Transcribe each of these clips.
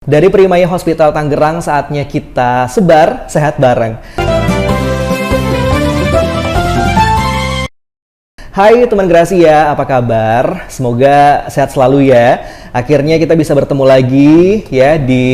Dari Primaya Hospital Tangerang, saatnya kita sebar sehat bareng. Hai teman Gracia, apa kabar? Semoga sehat selalu ya. Akhirnya kita bisa bertemu lagi ya di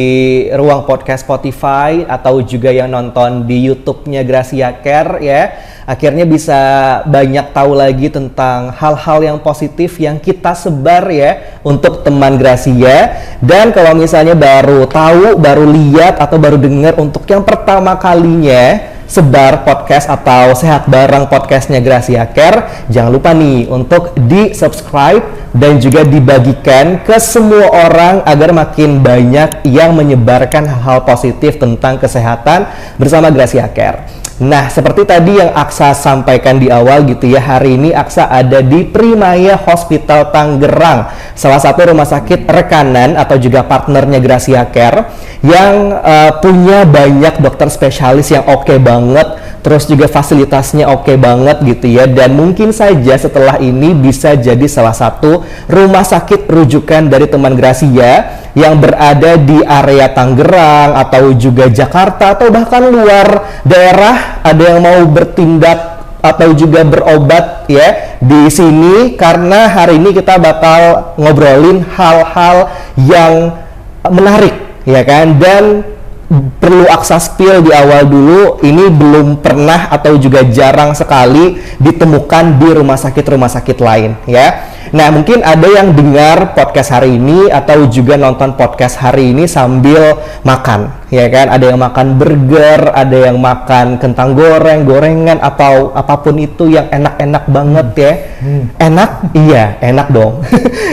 ruang podcast Spotify atau juga yang nonton di YouTube-nya Gracia Care ya. Akhirnya bisa banyak tahu lagi tentang hal-hal yang positif yang kita sebar ya untuk teman Gracia. Dan kalau misalnya baru tahu, baru lihat atau baru dengar untuk yang pertama kalinya sebar podcast atau sehat bareng podcastnya Gracia Care, jangan lupa nih untuk di-subscribe dan juga dibagikan ke semua orang agar makin banyak yang menyebarkan hal-hal positif tentang kesehatan bersama Gracia Care. Nah, seperti tadi yang Aksa sampaikan di awal gitu ya, hari ini Aksa ada di Primaya Hospital Tangerang, salah satu rumah sakit rekanan atau juga partnernya Gracia Care yang punya banyak dokter spesialis yang oke banget, terus juga fasilitasnya oke banget gitu ya, dan mungkin saja setelah ini bisa jadi salah satu rumah sakit rujukan dari teman Gracia yang berada di area Tangerang atau juga Jakarta atau bahkan luar daerah. Ada yang mau bertindak atau juga berobat ya di sini, karena hari ini kita bakal ngobrolin hal-hal yang menarik ya kan, dan perlu Aksa spill di awal dulu, ini belum pernah atau juga jarang sekali ditemukan di rumah sakit lain ya. Nah, mungkin ada yang dengar podcast hari ini atau juga nonton podcast hari ini sambil makan ya kan, ada yang makan burger, ada yang makan kentang goreng, gorengan atau apapun itu yang enak-enak banget ya. Enak? Iya, enak dong.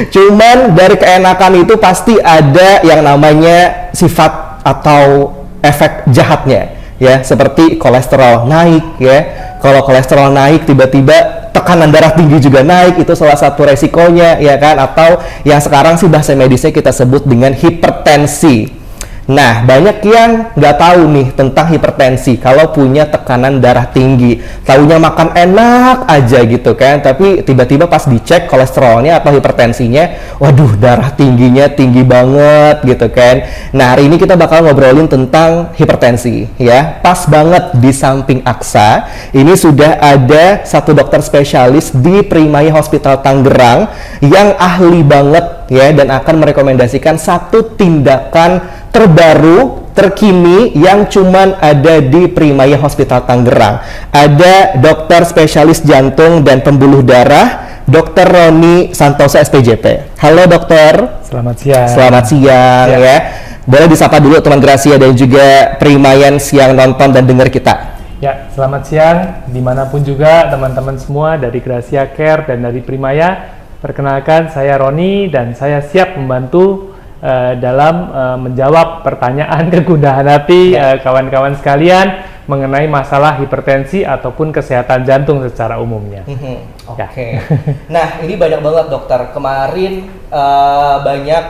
Cuman dari keenakan itu pasti ada yang namanya sifat atau efek jahatnya ya, seperti kolesterol naik ya. Kalau kolesterol naik tiba-tiba tekanan darah tinggi juga naik, itu salah satu resikonya ya kan, atau yang sekarang sih bahasa medisnya kita sebut dengan hipertensi. Nah, banyak yang nggak tahu nih tentang hipertensi kalau punya tekanan darah tinggi. Taunya makan enak aja gitu kan, tapi tiba-tiba pas dicek kolesterolnya atau hipertensinya, waduh, darah tingginya tinggi banget gitu kan. Nah, hari ini kita bakal ngobrolin tentang hipertensi ya. Pas banget di samping Aksa, ini sudah ada satu dokter spesialis di Primaya Hospital Tangerang yang ahli banget ya, dan akan merekomendasikan satu tindakan terbaru, terkini yang cuman ada di Primaya Hospital Tangerang. Ada dokter spesialis jantung dan pembuluh darah, Dr. Roni Santoso SPJP. Halo dokter. Selamat siang. Selamat siang ya. Boleh disapa dulu teman Gracia dan juga Primayans yang nonton dan dengar kita. Ya, selamat siang dimanapun juga teman-teman semua dari Gracia Care dan dari Primaya. Perkenalkan, saya Roni dan saya siap membantu dalam menjawab pertanyaan kegundahan hati kawan-kawan sekalian mengenai masalah hipertensi ataupun kesehatan jantung secara umumnya. Oke. Nah, ini banyak banget dokter. Kemarin banyak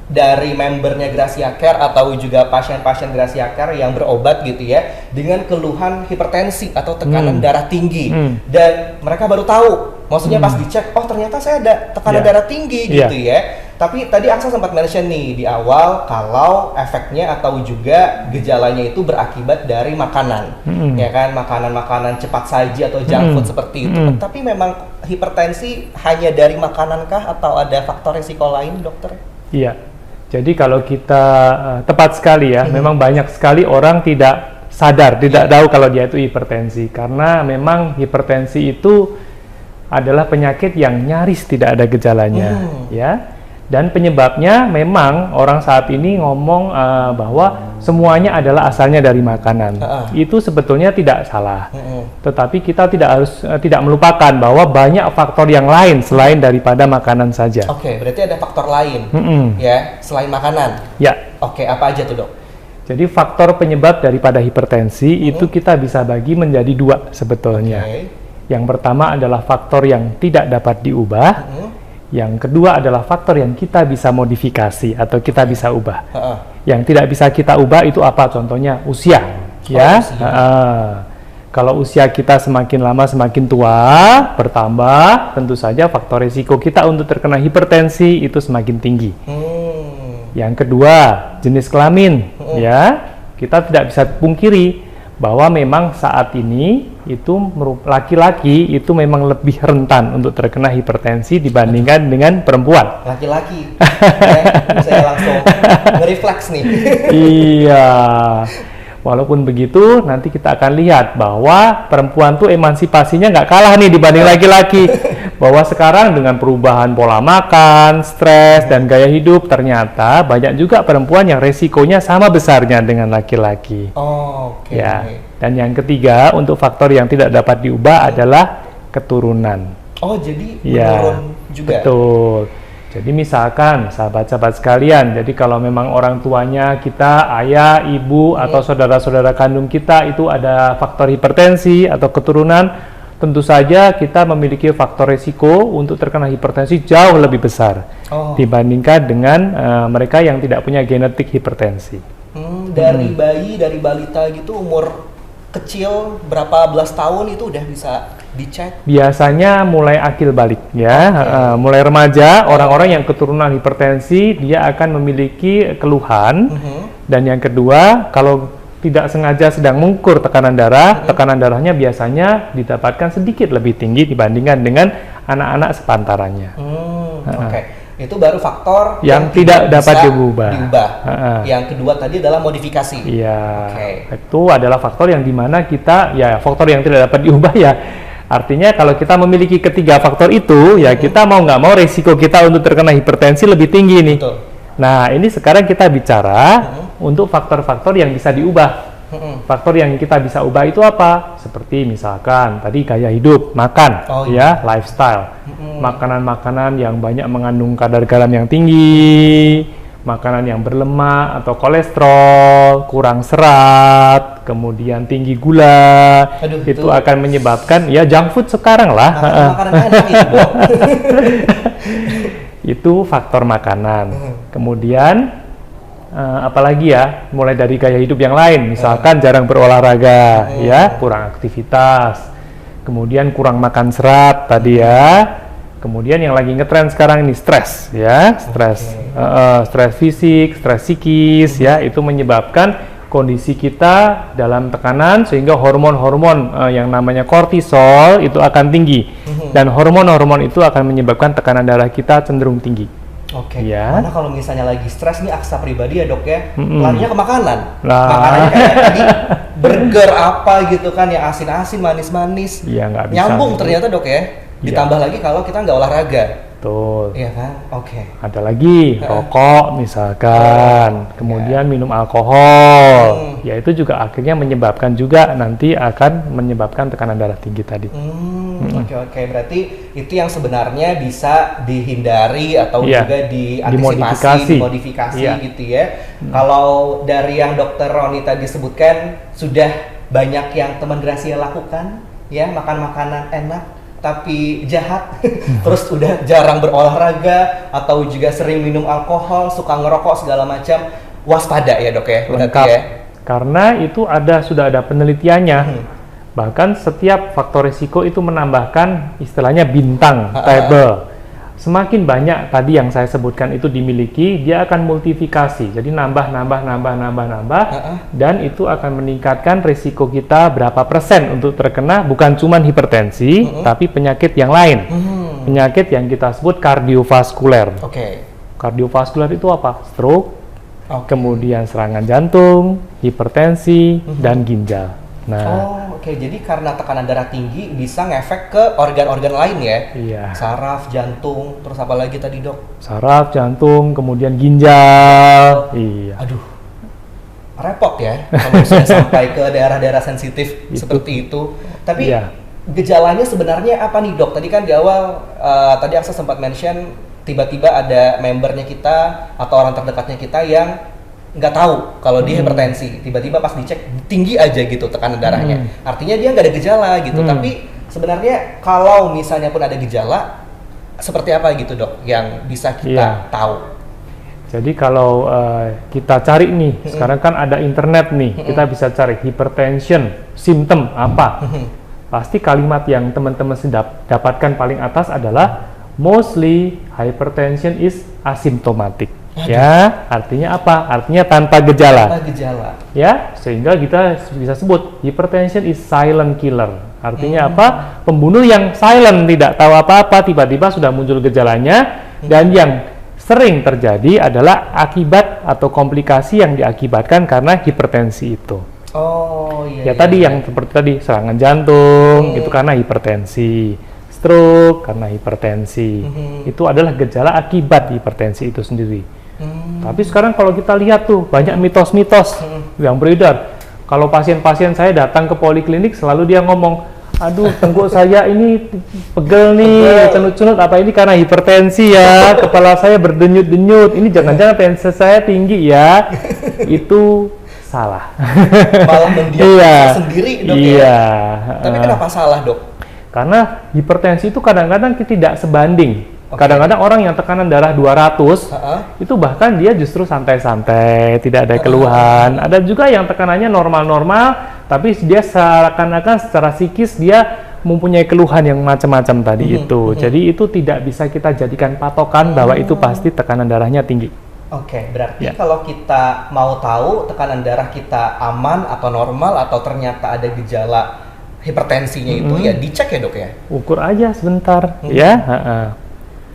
dari membernya Gracia Care atau juga pasien-pasien Gracia Care yang berobat gitu ya dengan keluhan hipertensi atau tekanan darah tinggi, dan mereka baru tahu, maksudnya pas dicek, oh ternyata saya ada tekanan darah tinggi gitu ya. Tapi tadi Aksa sempat mention nih di awal kalau efeknya atau juga gejalanya itu berakibat dari makanan, ya kan, makanan-makanan cepat saji atau junk food seperti itu. Tapi memang hipertensi hanya dari makanankah atau ada faktor risiko lain, dokter? Iya. Jadi kalau kita tepat sekali ya, memang banyak sekali orang tidak sadar, tidak tahu kalau dia itu hipertensi, karena memang hipertensi itu adalah penyakit yang nyaris tidak ada gejalanya ya. Dan penyebabnya memang orang saat ini ngomong bahwa semuanya adalah asalnya dari makanan. Itu sebetulnya tidak salah. Tetapi kita tidak melupakan bahwa banyak faktor yang lain selain daripada makanan saja. Oke, berarti ada faktor lain ya selain makanan. Ya. Oke, apa aja tuh dok? Jadi faktor penyebab daripada hipertensi itu kita bisa bagi menjadi dua sebetulnya. Yang pertama adalah faktor yang tidak dapat diubah. Yang kedua adalah faktor yang kita bisa modifikasi atau kita bisa ubah. Yang tidak bisa kita ubah itu apa? Contohnya usia, ya. Kalau usia kita semakin lama semakin tua, bertambah, tentu saja faktor risiko kita untuk terkena hipertensi itu semakin tinggi. Yang kedua, jenis kelamin. Ya, kita tidak bisa pungkiri bahwa memang saat ini itu laki-laki itu memang lebih rentan untuk terkena hipertensi dibandingkan dengan perempuan. Laki-laki, ya, saya langsung nge-refleks nih. Iya. Walaupun begitu, nanti kita akan lihat bahwa perempuan tuh emansipasinya nggak kalah nih dibanding laki-laki. Bahwa sekarang dengan perubahan pola makan, stres, dan gaya hidup, ternyata banyak juga perempuan yang resikonya sama besarnya dengan laki-laki. Oh, oke. Ya. Dan yang ketiga, untuk faktor yang tidak dapat diubah adalah keturunan. Oh, jadi Ya, menurun juga? betul. Jadi misalkan sahabat-sahabat sekalian, jadi kalau memang orang tuanya kita, ayah, ibu, atau saudara-saudara kandung kita itu ada faktor hipertensi atau keturunan, tentu saja kita memiliki faktor risiko untuk terkena hipertensi jauh lebih besar dibandingkan dengan mereka yang tidak punya genetik hipertensi. Dari bayi, dari balita gitu, umur kecil berapa belas tahun itu udah bisa dicek? Biasanya mulai akil balik ya, mulai remaja, orang-orang yang keturunan hipertensi dia akan memiliki keluhan. Dan yang kedua, kalau tidak sengaja sedang mengukur tekanan darah, tekanan darahnya biasanya didapatkan sedikit lebih tinggi dibandingkan dengan anak-anak sepantarannya. Oke. Itu baru faktor yang tidak dapat diubah. Yang kedua tadi adalah modifikasi. Iya. Itu adalah faktor yang dimana kita, ya faktor yang tidak dapat diubah ya. Artinya kalau kita memiliki ketiga faktor itu, ya kita mau nggak mau resiko kita untuk terkena hipertensi lebih tinggi nih. Betul. Nah ini sekarang kita bicara untuk faktor-faktor yang bisa diubah. Faktor yang kita bisa ubah itu apa? Seperti misalkan tadi gaya hidup, makan, ya, lifestyle. Makanan-makanan yang banyak mengandung kadar garam yang tinggi, makanan yang berlemak atau kolesterol, kurang serat, kemudian tinggi gula. Itu akan menyebabkan ya junk food sekarang lah. Makanan enak itu. Itu faktor makanan. Kemudian apalagi ya, mulai dari gaya hidup yang lain, misalkan jarang berolahraga, ya, kurang aktivitas, kemudian kurang makan serat tadi ya, kemudian yang lagi ngetren sekarang ini stres, ya, stres fisik, stres psikis, ya, itu menyebabkan kondisi kita dalam tekanan sehingga hormon-hormon yang namanya kortisol itu akan tinggi, dan hormon-hormon itu akan menyebabkan tekanan darah kita cenderung tinggi. Ya. Karena kalau misalnya lagi stres nih, Aksa pribadi ya dok ya, larinya ke makanan. Makanannya kayak tadi burger apa gitu kan, yang asin-asin, manis-manis. Iya, nggak bisa. Nyambung ternyata dok ya. Ditambah lagi kalau kita nggak olahraga. Betul. Iya kan? Ada lagi rokok misalkan, kemudian minum alkohol. Ya itu juga akhirnya menyebabkan juga nanti akan menyebabkan tekanan darah tinggi tadi. Oke. Berarti itu yang sebenarnya bisa dihindari atau juga diantisipasi, dimodifikasi gitu ya. Kalau dari yang Dokter Roni tadi sebutkan, sudah banyak yang teman Gracia lakukan, ya, makan makanan enak tapi jahat, terus udah jarang berolahraga atau juga sering minum alkohol, suka ngerokok segala macam, waspada ya dok ya. Lengkap. Ya. Karena itu sudah ada penelitiannya. Bahkan setiap faktor risiko itu menambahkan istilahnya bintang, table. Semakin banyak tadi yang saya sebutkan itu dimiliki, dia akan multifikasi. Jadi nambah, dan itu akan meningkatkan risiko kita berapa persen untuk terkena bukan cuma hipertensi, tapi penyakit yang lain. Penyakit yang kita sebut kardiovaskuler. Kardiovaskuler itu apa? Stroke, kemudian serangan jantung, hipertensi, dan ginjal. Jadi karena tekanan darah tinggi bisa ngefek ke organ-organ lain ya? Iya. Saraf, jantung, terus apa lagi tadi dok? Saraf, jantung, kemudian ginjal. Iya. Aduh, repot ya kalau sudah sampai ke daerah-daerah sensitif seperti itu. Tapi gejalanya sebenarnya apa nih dok? Tadi kan di awal, tadi Aksa sempat mention tiba-tiba ada membernya kita atau orang terdekatnya kita yang nggak tahu kalau dia hipertensi, tiba-tiba pas dicek tinggi aja gitu tekanan darahnya. Artinya dia nggak ada gejala gitu. Tapi sebenarnya kalau misalnya pun ada gejala, seperti apa gitu dok yang bisa kita tahu? Jadi kalau kita cari nih, sekarang kan ada internet nih, kita bisa cari hypertension, simptom apa. Pasti kalimat yang teman-teman dapatkan paling atas adalah mostly hypertension is asymptomatic. Ya, artinya apa? Artinya tanpa gejala. Tanpa gejala. Ya, sehingga kita bisa sebut hypertension is silent killer. Artinya apa? Pembunuh yang silent, tidak tahu apa-apa, tiba-tiba sudah muncul gejalanya, dan yang sering terjadi adalah akibat atau komplikasi yang diakibatkan karena hipertensi itu. Oh iya. Ya tadi yang seperti tadi serangan jantung itu karena hipertensi, stroke karena hipertensi. Itu adalah gejala akibat hipertensi itu sendiri. Tapi sekarang kalau kita lihat tuh banyak mitos-mitos yang beredar. Kalau pasien-pasien saya datang ke poliklinik selalu dia ngomong, aduh tengguk saya ini pegel nih, cenut-cenut, apa ini karena hipertensi ya, kepala saya berdenyut-denyut, ini jangan-jangan tensi saya tinggi ya. Itu salah. Malah mendiagnosa sendiri dok ya. Tapi kenapa salah dok? Karena hipertensi itu kadang-kadang tidak sebanding. Kadang-kadang orang yang tekanan darah 200 itu bahkan dia justru santai-santai, tidak ada keluhan. Ada juga yang tekanannya normal-normal, tapi dia seakan-akan secara psikis dia mempunyai keluhan yang macam-macam tadi itu. Jadi itu tidak bisa kita jadikan patokan bahwa itu pasti tekanan darahnya tinggi. Oke, berarti kalau kita mau tahu tekanan darah kita aman atau normal atau ternyata ada gejala hipertensinya itu ya dicek ya dok ya? Ukur aja sebentar ya.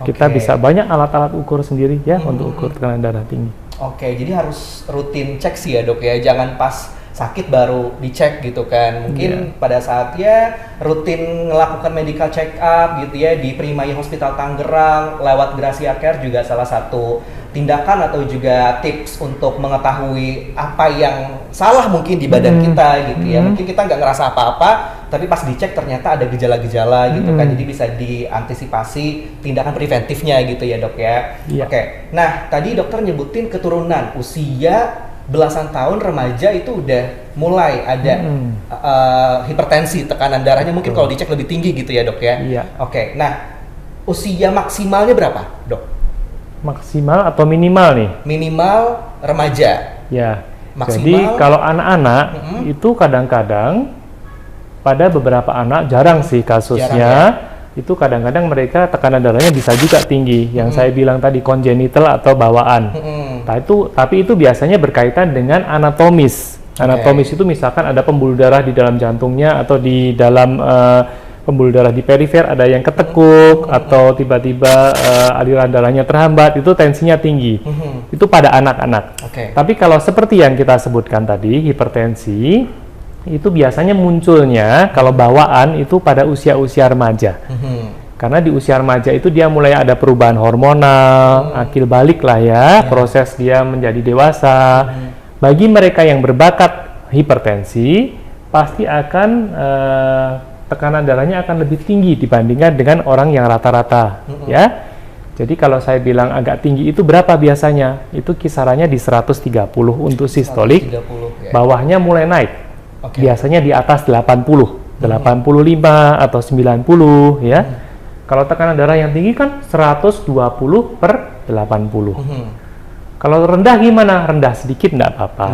Kita bisa banyak alat-alat ukur sendiri ya untuk ukur tekanan darah tinggi. Oke, jadi harus rutin cek sih ya dok ya, jangan pas sakit baru dicek gitu kan. Mungkin pada saatnya rutin melakukan medical check up gitu ya di Primaya Hospital Tangerang lewat Gracia Care juga salah satu tindakan atau juga tips untuk mengetahui apa yang salah mungkin di badan kita gitu ya. Mungkin kita nggak ngerasa apa-apa, tapi pas dicek ternyata ada gejala-gejala gitu kan. Jadi bisa diantisipasi tindakan preventifnya gitu ya dok ya. Oke, nah tadi dokter nyebutin keturunan usia belasan tahun remaja itu udah mulai ada hipertensi, tekanan darahnya mungkin kalau dicek lebih tinggi gitu ya dok ya. Oke, nah usia maksimalnya berapa dok? Maksimal atau minimal nih? Minimal remaja. Ya. Maksimal. Jadi kalau anak-anak itu kadang-kadang pada beberapa anak, jarang sih kasusnya, itu kadang-kadang mereka tekanan darahnya bisa juga tinggi. Yang saya bilang tadi congenital atau bawaan. Tapi itu biasanya berkaitan dengan anatomis. Anatomis itu misalkan ada pembuluh darah di dalam jantungnya atau di dalam pembuluh darah di perifer ada yang ketekuk atau tiba-tiba aliran darahnya terhambat, itu tensinya tinggi. Itu pada anak-anak. Tapi kalau seperti yang kita sebutkan tadi, hipertensi itu biasanya munculnya kalau bawaan itu pada usia-usia remaja. Karena di usia remaja itu dia mulai ada perubahan hormonal, akil balik lah ya, proses dia menjadi dewasa. Bagi mereka yang berbakat hipertensi, pasti akan tekanan darahnya akan lebih tinggi dibandingkan dengan orang yang rata-rata, ya. Jadi kalau saya bilang agak tinggi itu berapa biasanya? Itu kisarannya di 130 untuk sistolik, 130, bawahnya mulai naik. Biasanya di atas 80, 85 atau 90 ya. Kalau tekanan darah yang tinggi kan 120/80. Kalau rendah gimana? Rendah sedikit enggak apa-apa.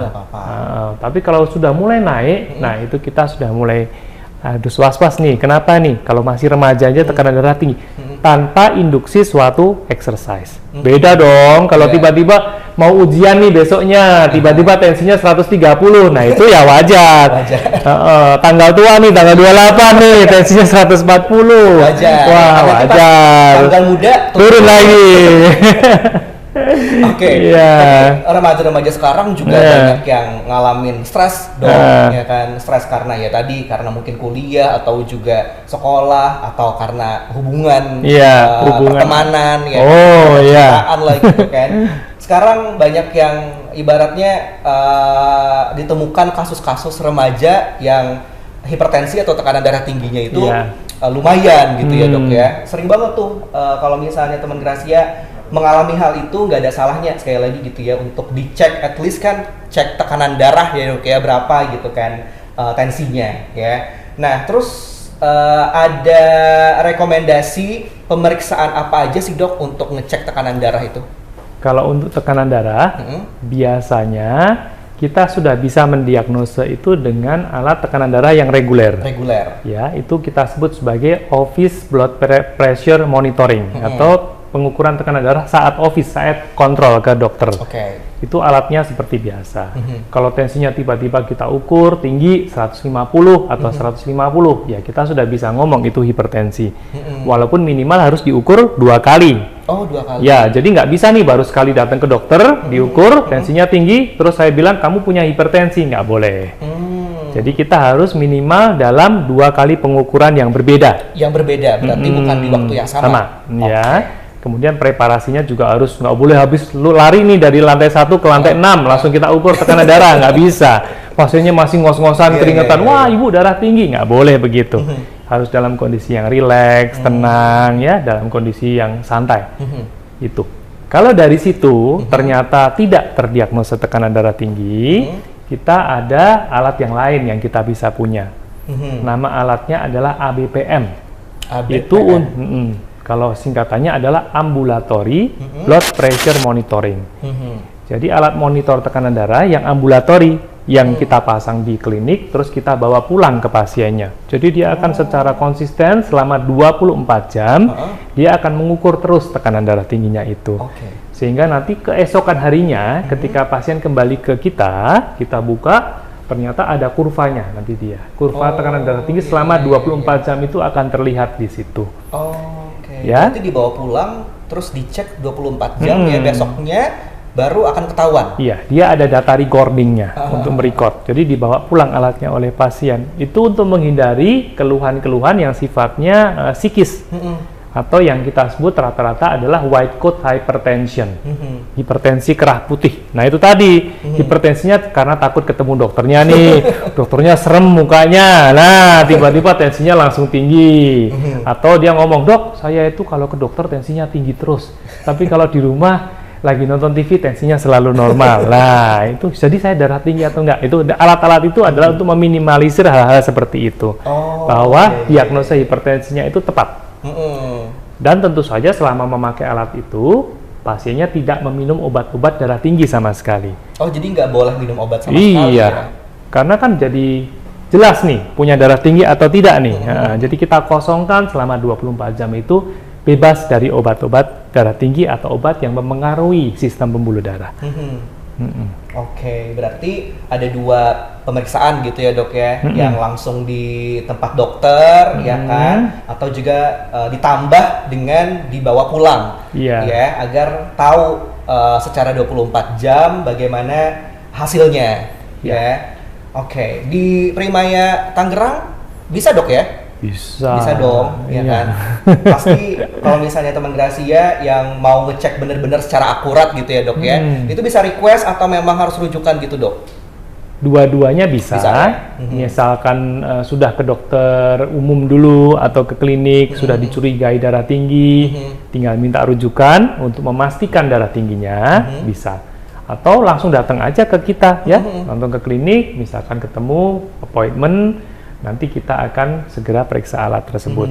Tapi kalau sudah mulai naik, nah itu kita sudah mulai harus was-was nih. Kenapa nih? Kalau masih remaja aja tekanan darah tinggi tanpa induksi suatu exercise. Beda dong kalau tiba-tiba mau ujian nih besoknya, tiba-tiba tensinya 130. Nah, itu ya wajar. Tanggal tua nih, tanggal 28 nih, tensinya 140. Wajar. Wah, wajar. Tanggal muda turun lagi. Remaja-remaja sekarang juga banyak yang ngalamin stres dong, ya kan, stres karena ya tadi karena mungkin kuliah atau juga sekolah atau karena hubungan, pertemanan, ya, percintaan lah gitu kan. Sekarang banyak yang ibaratnya ditemukan kasus-kasus remaja yang hipertensi atau tekanan darah tingginya itu lumayan gitu ya dok ya. Sering banget tuh kalau misalnya teman Gracia mengalami hal itu, nggak ada salahnya sekali lagi gitu ya untuk dicek, at least kan cek tekanan darah ya dok ya, berapa gitu kan tensinya ya. Nah terus ada rekomendasi pemeriksaan apa aja sih dok untuk ngecek tekanan darah itu? Kalau untuk tekanan darah biasanya kita sudah bisa mendiagnosa itu dengan alat tekanan darah yang reguler. Ya, itu kita sebut sebagai office blood pressure monitoring atau pengukuran tekanan darah saat office, saat kontrol ke dokter. Oke. Itu alatnya seperti biasa. Kalau tensinya tiba-tiba kita ukur tinggi 150 atau 150, ya kita sudah bisa ngomong itu hipertensi. Walaupun minimal harus diukur 2 kali. Oh, 2 kali. Ya, jadi nggak bisa nih baru sekali datang ke dokter, diukur, tensinya tinggi, terus saya bilang kamu punya hipertensi, nggak boleh. Jadi kita harus minimal dalam 2 kali pengukuran yang berbeda. Yang berbeda, berarti bukan di waktu yang sama. Sama, ya. Kemudian preparasinya juga harus, nggak boleh habis lu lari nih dari lantai 1 ke lantai 6, langsung kita ukur tekanan darah, nggak bisa. Pasiennya masih ngos-ngosan, keringetan, wah ibu darah tinggi, nggak boleh begitu. Harus dalam kondisi yang rileks, tenang, ya, dalam kondisi yang santai. Itu. Kalau dari situ ternyata tidak terdiagnosa tekanan darah tinggi, kita ada alat yang lain yang kita bisa punya. Nama alatnya adalah ABPM. Itu kalau singkatannya adalah ambulatory blood pressure monitoring. Jadi alat monitor tekanan darah yang ambulatori yang kita pasang di klinik, terus kita bawa pulang ke pasiennya. Jadi dia akan secara konsisten selama 24 jam, dia akan mengukur terus tekanan darah tingginya itu. Sehingga nanti keesokan harinya, ketika pasien kembali ke kita buka, ternyata ada kurvanya nanti dia. Kurva tekanan darah tinggi selama 24 jam itu akan terlihat di situ. Ya. Nanti dibawa pulang, terus dicek 24 jam, ya besoknya baru akan ketahuan. Iya, dia ada data recordingnya untuk merecord. Jadi dibawa pulang alatnya oleh pasien. Itu untuk menghindari keluhan-keluhan yang sifatnya psikis. Atau yang kita sebut rata-rata adalah white coat hypertension. Hipertensi kerah putih. Nah itu tadi, hipertensinya karena takut ketemu dokternya nih. Dokternya serem mukanya. Nah tiba-tiba tensinya langsung tinggi. Atau dia ngomong, dok saya itu kalau ke dokter tensinya tinggi terus. Tapi kalau di rumah lagi nonton TV tensinya selalu normal. Nah, itu jadi saya darah tinggi atau enggak? Itu alat-alat itu adalah untuk meminimalisir hal-hal seperti itu. Bahwa diagnosa hipertensinya itu tepat. Dan tentu saja selama memakai alat itu, pasiennya tidak meminum obat-obat darah tinggi sama sekali. Oh, jadi nggak boleh minum obat sama sekali? Iya, karena kan jadi jelas nih punya darah tinggi atau tidak nih. Jadi kita kosongkan selama 24 jam itu bebas dari obat-obat darah tinggi atau obat yang mempengaruhi sistem pembuluh darah. Oke, berarti ada 2 pemeriksaan gitu ya dok ya, yang langsung di tempat dokter ya kan, atau juga ditambah dengan dibawa pulang, ya agar tahu secara 24 jam bagaimana hasilnya, ya. Oke, di Primaya Tangerang bisa dok ya? Bisa dong, ya kan? Pasti kalau misalnya teman Gracia yang mau ngecek bener-bener secara akurat gitu ya dok ya, itu bisa request atau memang harus rujukan gitu dok? Dua-duanya bisa ya? Misalkan sudah ke dokter umum dulu atau ke klinik, sudah dicurigai darah tinggi, tinggal minta rujukan untuk memastikan darah tingginya, bisa. Atau langsung datang aja ke kita ya, langsung ke klinik, misalkan ketemu, appointment, nanti kita akan segera periksa alat tersebut.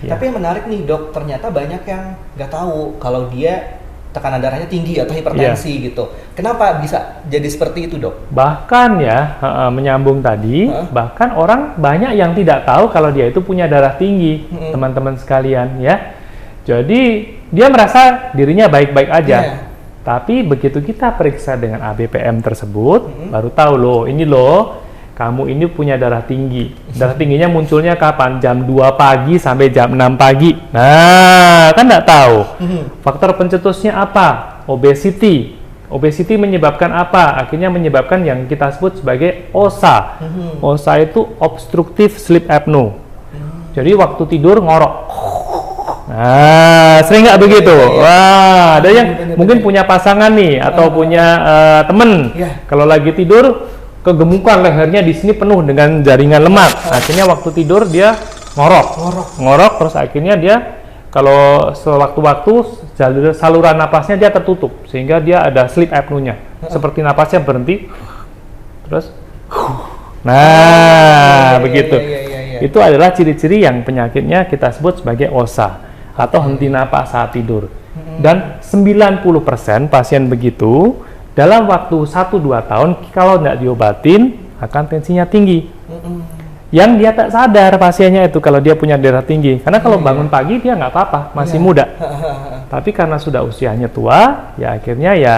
Tapi yang menarik nih dok, ternyata banyak yang nggak tahu kalau dia tekanan darahnya tinggi atau hipertensi gitu. Kenapa bisa jadi seperti itu dok? Bahkan ya, menyambung tadi, bahkan orang banyak yang tidak tahu kalau dia itu punya darah tinggi, teman-teman sekalian ya. Jadi dia merasa dirinya baik-baik aja. Tapi begitu kita periksa dengan ABPM tersebut, baru tahu loh, ini loh, kamu ini punya darah tinggi. Darah tingginya munculnya kapan? Jam 2 pagi sampai jam 6 pagi. Nah, kan nggak tahu. Faktor pencetusnya apa? Obesity. Obesity menyebabkan apa? Akhirnya menyebabkan yang kita sebut sebagai OSA. OSA itu obstructive sleep apnea. Jadi waktu tidur ngorok. Nah, sering nggak begitu? Wah, ada yang mungkin punya pasangan nih, atau punya temen. Kalau lagi tidur, kegemukan lehernya di sini penuh dengan jaringan lemak. Akhirnya waktu tidur dia ngorok, terus akhirnya dia kalau sewaktu-waktu saluran napasnya dia tertutup sehingga dia ada sleep apnea-nya. Seperti napasnya berhenti, terus, begitu. Itu adalah ciri-ciri yang penyakitnya kita sebut sebagai OSA atau henti napas saat tidur. Dan 90% pasien begitu dalam waktu 1-2 tahun kalau tidak diobatin akan tensinya tinggi. yang dia tak sadar pasiennya itu kalau dia punya darah tinggi. Karena kalau bangun pagi dia nggak apa-apa, masih muda. Tapi karena sudah usianya tua, ya akhirnya ya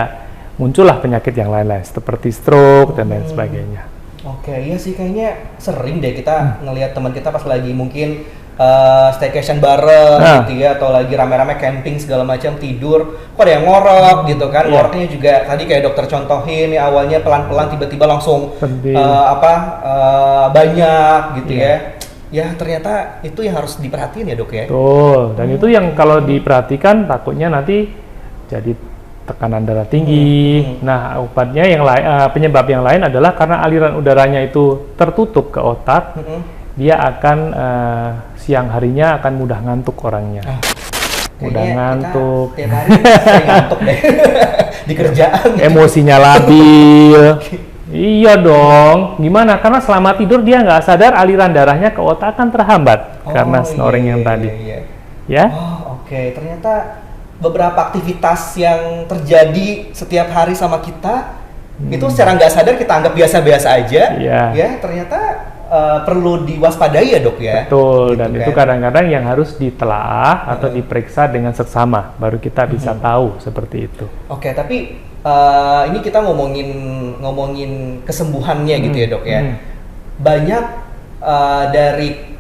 muncullah penyakit yang lain-lain seperti stroke dan lain sebagainya. Oke, iya sih kayaknya sering deh kita ngelihat teman kita pas lagi mungkin staycation bareng gitu ya, atau lagi rame-rame camping segala macam, tidur kok ada yang ngorok gitu kan. Ngoroknya juga tadi kayak dokter contohin ya, awalnya pelan-pelan tiba-tiba langsung banyak gitu ya. Ya ternyata itu yang harus diperhatiin ya dok ya. Betul, dan itu yang kalau diperhatikan takutnya nanti jadi tekanan darah tinggi. Nah, obatnya yang lain, penyebab yang lain adalah karena aliran udaranya itu tertutup ke otak. Dia akan siang harinya akan mudah ngantuk orangnya. Mudah ngantuk. Tiap hari sering ngantuk deh di kerjaan. Emosinya labil. Iya dong. Gimana? Karena selama tidur dia nggak sadar aliran darahnya ke otak akan terhambat karena snoring yang tadi. Ya? Oke. Ternyata beberapa aktivitas yang terjadi setiap hari sama kita itu secara nggak sadar kita anggap biasa-biasa aja. Ya, ternyata perlu diwaspadai ya dok ya. Betul, gitu dan kan? Itu kadang-kadang yang harus ditelaah atau diperiksa dengan seksama, baru kita bisa tahu seperti itu. Oke, tapi ini kita ngomongin kesembuhannya gitu ya dok ya. Banyak dari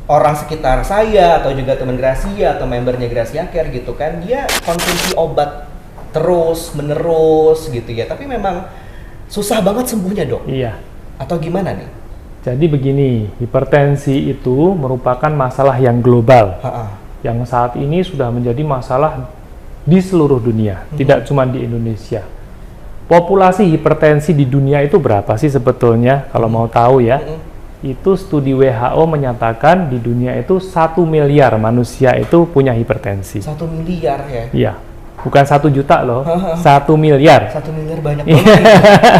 orang sekitar saya atau juga teman Gracia atau membernya Gracia Care gitu kan, dia konsumsi obat terus menerus gitu ya, tapi memang susah banget sembuhnya dok. Iya. Atau gimana nih? Jadi begini, hipertensi itu merupakan masalah yang global, yang saat ini sudah menjadi masalah di seluruh dunia, tidak cuma di Indonesia. Populasi hipertensi di dunia itu berapa sih sebetulnya? Kalau mau tahu ya, itu studi WHO menyatakan di dunia itu 1 miliar manusia itu punya hipertensi. 1 miliar ya? Iya, bukan 1 juta loh, 1 miliar. 1 miliar banyak banget.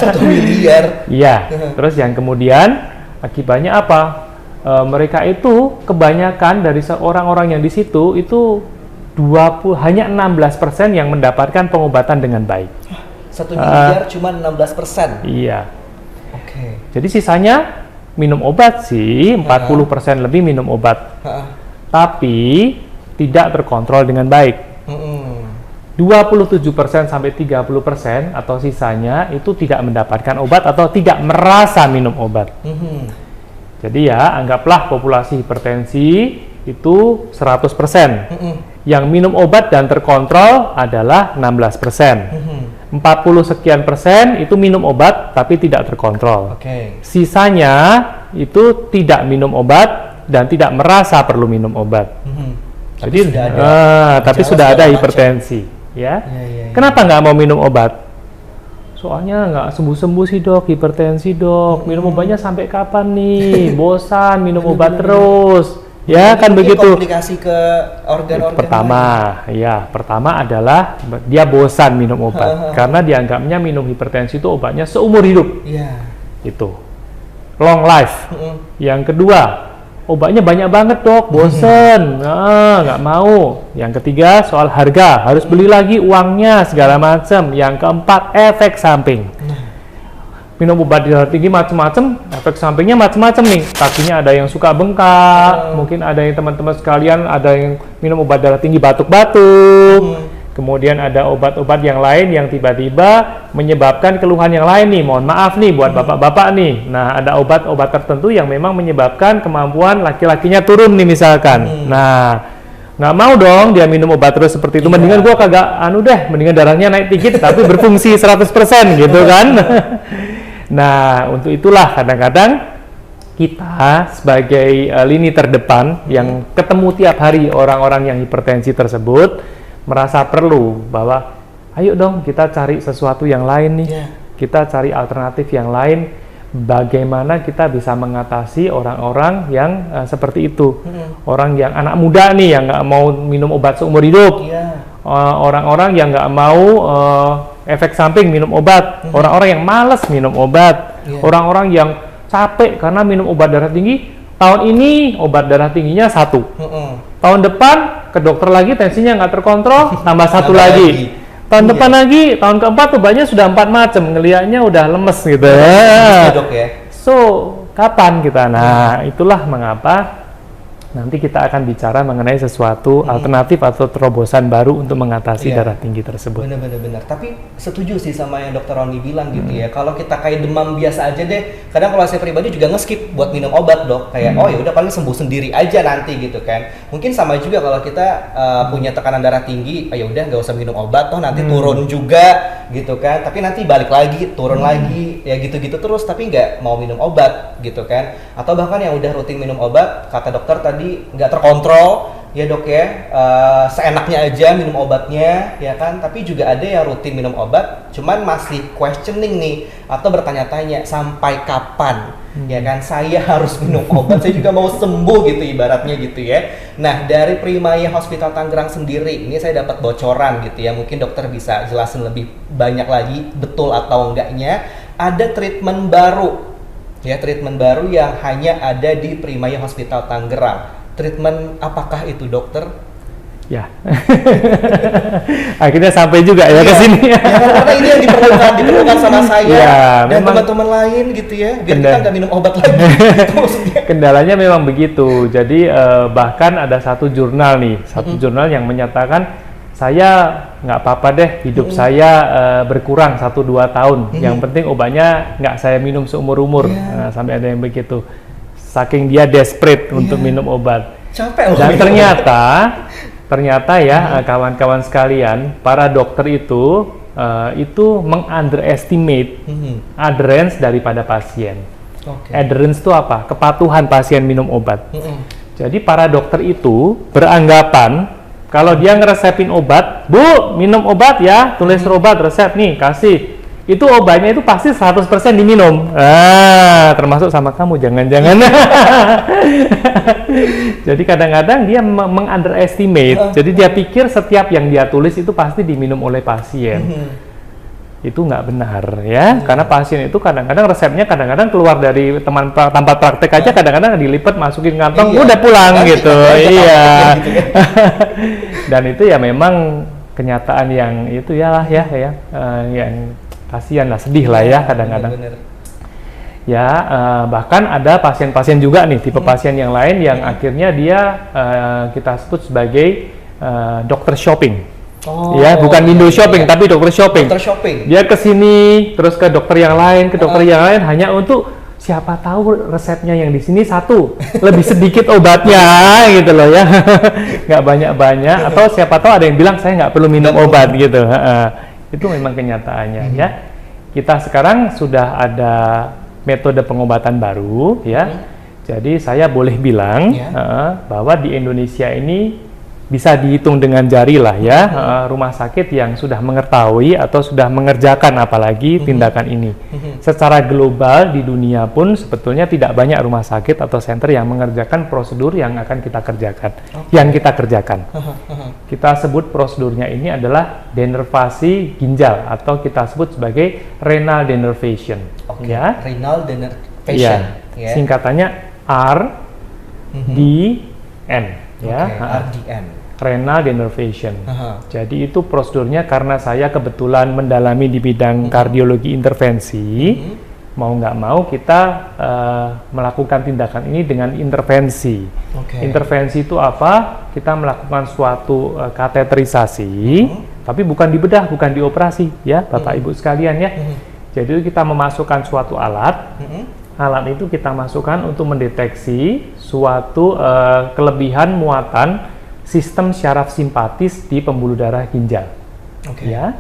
1 miliar. Iya, terus yang kemudian akibatnya apa? Mereka itu kebanyakan dari orang-orang yang di situ itu hanya 16% yang mendapatkan pengobatan dengan baik. 1 miliar cuma 16%. Iya. Oke. Jadi sisanya minum obat sih, 40% lebih minum obat. Tapi tidak terkontrol dengan baik. 27% sampai 30% atau sisanya itu tidak mendapatkan obat atau tidak merasa minum obat. Jadi ya anggaplah populasi hipertensi itu 100%. Yang minum obat dan terkontrol adalah 16%. 40 sekian persen itu minum obat tapi tidak terkontrol. Sisanya itu tidak minum obat dan tidak merasa perlu minum obat. Jadi tapi sudah ada hipertensi. Ya. Kenapa nggak mau minum obat? Soalnya nggak sembuh-sembuh sih dok, hipertensi dok. Minum obatnya sampai kapan nih? Bosan minum obat terus. Ya kan begitu. Komplikasi ke organ-organ. Pertama adalah dia bosan minum obat karena dianggapnya minum hipertensi itu obatnya seumur hidup. Itu long life. Yang kedua, obatnya banyak banget dok, bosen, nggak mau. Yang ketiga soal harga, harus beli lagi uangnya segala macam. Yang keempat efek samping. Minum obat darah tinggi macam-macam, efek sampingnya macam-macam nih. Kakinya ada yang suka bengkak, mungkin ada yang teman-teman sekalian ada yang minum obat darah tinggi batuk-batuk. Kemudian ada obat-obat yang lain yang tiba-tiba menyebabkan keluhan yang lain nih. Mohon maaf nih buat bapak-bapak nih. Nah, ada obat-obat tertentu yang memang menyebabkan kemampuan laki-lakinya turun nih misalkan. Nah, nggak mau dong dia minum obat terus seperti itu. Mendingan gua kagak mendingan darahnya naik dikit tapi berfungsi 100% gitu kan. Nah, untuk itulah kadang-kadang kita sebagai lini terdepan yang ketemu tiap hari orang-orang yang hipertensi tersebut merasa perlu bahwa ayo dong kita cari sesuatu yang lain nih. Kita cari alternatif yang lain, bagaimana kita bisa mengatasi orang-orang yang seperti itu. Orang yang anak muda nih yang nggak mau minum obat seumur hidup. Orang-orang yang nggak mau efek samping minum obat. Orang-orang yang malas minum obat. Orang-orang yang capek karena minum obat darah tinggi. Tahun ini obat darah tingginya 1. Tahun depan ke dokter lagi tensinya nggak terkontrol, tambah 1 lagi. Tahun depan lagi, tahun keempat obatnya sudah 4 macam, ngelihatnya udah lemes gitu. Dok ya. So kapan kita? Nah, itulah mengapa nanti kita akan bicara mengenai sesuatu alternatif atau terobosan baru untuk mengatasi darah tinggi tersebut. Benar. Tapi setuju sih sama yang Dokter Roni bilang gitu ya. Kalau kita kayak demam biasa aja deh, kadang kalau saya pribadi juga nge-skip buat minum obat dok. Kayak oh ya udah paling sembuh sendiri aja nanti gitu kan. Mungkin sama juga kalau kita punya tekanan darah tinggi, ya udah nggak usah minum obat, toh nanti turun juga gitu kan. Tapi nanti balik lagi, turun lagi, ya gitu-gitu terus. Tapi nggak mau minum obat gitu kan. Atau bahkan yang udah rutin minum obat, kata dokter tadi nggak terkontrol ya dok ya, seenaknya aja minum obatnya ya kan, tapi juga ada yang rutin minum obat cuman masih questioning nih atau bertanya-tanya sampai kapan ya kan saya harus minum obat, saya juga mau sembuh gitu ibaratnya gitu ya. Nah dari Primaya Hospital Tangerang sendiri ini saya dapat bocoran gitu ya, mungkin dokter bisa jelasin lebih banyak lagi betul atau enggaknya, ada treatment baru ya, treatment baru yang hanya ada di Primaya Hospital Tangerang. Treatment apakah itu dokter? Ya, akhirnya sampai juga ya ke sini. Ya, karena ini yang diperlukan sama saya dan teman-teman lain gitu ya, biar kita nggak minum obat lagi. Kendalanya memang begitu. Jadi bahkan ada satu jurnal nih, jurnal yang menyatakan saya nggak apa-apa deh hidup saya berkurang 1-2 tahun. Yang penting obatnya nggak saya minum seumur-umur. Sampai ada yang begitu. Saking dia desperate untuk minum obat. Capek loh. Dan ternyata ya kawan-kawan sekalian, para dokter itu meng-underestimate adherence daripada pasien. Adherence itu apa? Kepatuhan pasien minum obat. Jadi para dokter itu beranggapan kalau dia ngeresepin obat, Bu, minum obat ya, tulis obat, resep nih, kasih. Itu obatnya itu pasti 100% diminum. Termasuk sama kamu, jangan-jangan. Jadi kadang-kadang dia meng-underestimate. Jadi dia pikir setiap yang dia tulis itu pasti diminum oleh pasien. Itu nggak benar ya, karena pasien itu kadang-kadang resepnya kadang-kadang keluar dari tempat praktek aja, kadang-kadang dilipat masukin kantong, udah pulang gitu. Iya. Dan itu ya memang kenyataan yang itu ya yang kasihan lah, sedih lah ya kadang-kadang. Ya bahkan ada pasien-pasien juga nih, tipe pasien yang lain yang akhirnya dia kita sebut sebagai dokter shopping. Bukan window shopping, tapi dokter shopping. Dia ke sini, terus ke dokter yang lain, hanya untuk siapa tahu resepnya yang di sini satu, lebih sedikit obatnya gitu loh ya, nggak banyak-banyak. Atau siapa tahu ada yang bilang saya nggak perlu minum obat gitu. Itu memang kenyataannya ya. Kita sekarang sudah ada metode pengobatan baru ya. Jadi saya boleh bilang bahwa di Indonesia ini bisa dihitung dengan jari lah ya, rumah sakit yang sudah mengetahui atau sudah mengerjakan apalagi tindakan ini. Secara global di dunia pun sebetulnya tidak banyak rumah sakit atau center yang mengerjakan prosedur yang akan kita kerjakan. Yang kita kerjakan. Kita sebut prosedurnya ini adalah denervasi ginjal atau kita sebut sebagai renal denervation. Ya. Renal denervation. Ya. Singkatannya RDN. Ya. RDN. Renal denervation. Jadi itu prosedurnya karena saya kebetulan mendalami di bidang kardiologi intervensi, mau nggak mau kita melakukan tindakan ini dengan intervensi. Intervensi itu apa? Kita melakukan suatu kateterisasi, tapi bukan dibedah, bukan dioperasi ya Bapak Ibu sekalian ya. Jadi kita memasukkan suatu alat, alat itu kita masukkan untuk mendeteksi suatu kelebihan muatan sistem syaraf simpatis di pembuluh darah ginjal. Ya,